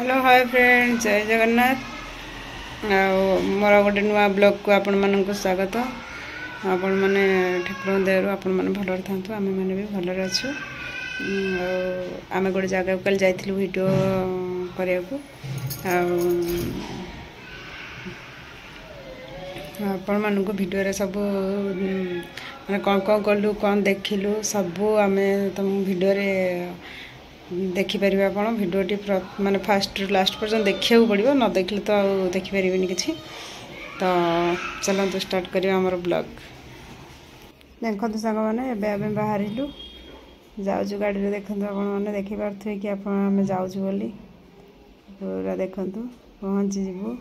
Hello hi friends जय जगन्नाथ मोर गोटे नुआ ब्लॉग को आपण मानक स्वागत। आपण मैंने ठाकुर दयारू आपण मैंने भलर था आम मैंने भी भलर अच्छु। आम गोटे जगह कल जाइलु वीडियो करने को आपण मानक वीडियो सब मैंने कौन कौन कलु कौन देखिलु सबू आम तुम वीडियो देखिपर आप भिडटी माने फास्ट लास्ट पर्यटन देखा पड़ो न देखले तो देखिपर कि तो चलते स्टार्ट करिया हमर ब्लॉग। देखो सांग मैंने बाहर जाऊँ गाड़ी में देखते आपने देखिपे कि आम जाऊँ बोली पूरा देखु पहुँची जीवु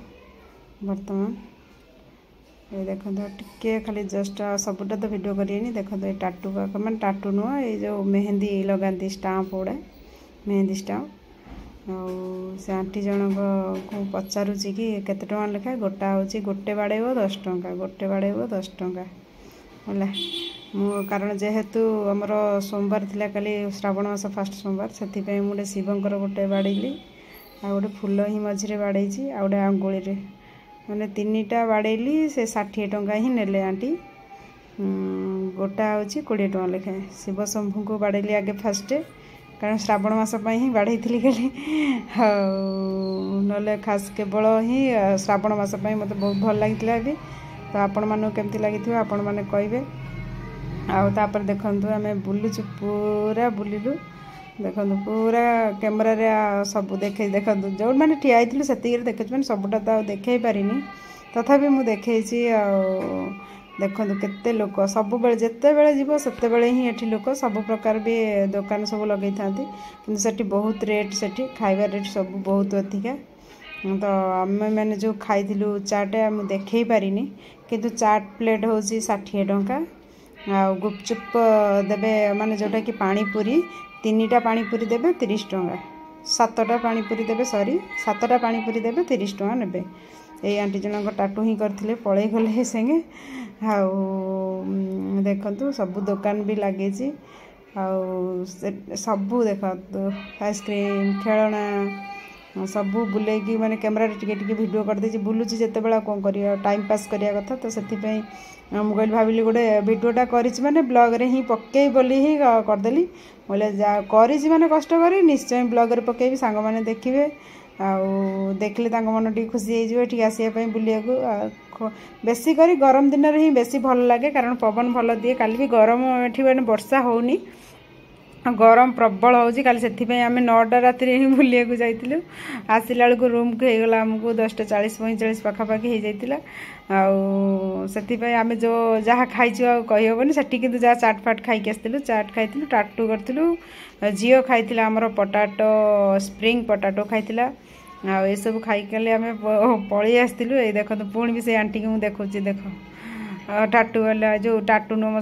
बर्तमान ये देखो टिके खाली जस्ट सबुटा तो वीडियो करें देखो ये टाटू मैंने टाटू नुह ये जो मेहंदी लगाती स्टाम्प गुड़ा मेहंदी स्टाम्प से आंटी जनक को पचारुची कि केते टଙ୍କା लेखा गोटा होची गोटे बाड़ेब 10 टଙ୍କା गोटे बाड़ेब 10 टଙ୍କା होला मु कारण जेहेतु हमर सोमवार थिला काली श्रावण मास फर्स्ट सोमवार सेति पे मुडे शिवंकर गोटे बाड़ेली आ गोटे फूल ही मझिरे बाड़ेची आ गोटे आंगुली रे माने तीनटा बाड़ेली से 60 टଙ୍କା ही नेले आंटी गोटा होची 20 टଙ୍କା लेखा शिव शंभु को बाड़ेली आगे फर्स्ट कारण श्रावण मास ही बाढ़ई थी खाली ना खास केवल ही श्रावण मास मत बहुत भल लगी अभी तो आपण मानक केमती लगी आपण मैंने कहे आपर देखु आम बुलुचु पूरा बुलिलु देखु पूरा कैमेरा सब देखे देखु जो मैंने ठिया से देखे सबुटा तो देखे पारि तथापि मुझे देखी देखो केते लोक सब बेले जिते बेले जीव सेते बेले ही एठी लोक सब प्रकार भी दुकान सब लगे था कि सेठी बहुत रेट सेठी खाइबा रेट सब बहुत अधिका तो आम मैंने जो खाइलु चाट आम देखे पारि किंतु चाट प्लेट हूँ 60 टଙ୍କା आ गुपचुप देवे माने जोटा कि पानीपुरी 3टा पानीपुरी देवे 30 टଙ୍କା 7टा पानीपुरी देवे सॉरी 7टा पानीपुरी देवे 30 टଙ୍କା नेबे ये आंटी जनक टाटू ही करते पलि गले संगे देखु सबू दुकान भी लगे सबू देख आइसक्रीम खेलना सबू बुले माने कैमेरा टिके वीडियो करदे बुलूची जिते बेला कौन कर टाइम पास करिया कथा तो से मोबाइल भाविली गोटे वीडियोटा करी माने ब्लॉग रे ही पके बोली ही करदेली बोले जा करी माने कष्ट करी निश्चय ब्लॉग रे पकेबी सांग माने देखिबे देखले मन टी खुशी होगी आसवाई बुलिया बेसी करी गरम दिन में ही बेसी भल लगे कारण पवन भल दिए काली भी गरम एठी मैंने वर्षा होनी गरम प्रबल होची काली से आम 9टा राति ही बुलिया जाइलु आसला बेलू रूम को होगला आमको 10टा 40-45 पाखापाखि हो जाता से आम जो जहाँ खाइचु कहीहबनी से जहाँ चाट फाट खाई आसलु चाट खाई टाटू करूँ झील खाई आमर पटाटो स्प्रिंग पटाटो खाई ये सब खाई आम पलि आसलु ये देख पुणी भी से आंटी को मुझे देखुची देख टाटू वाला जो टाटू नुह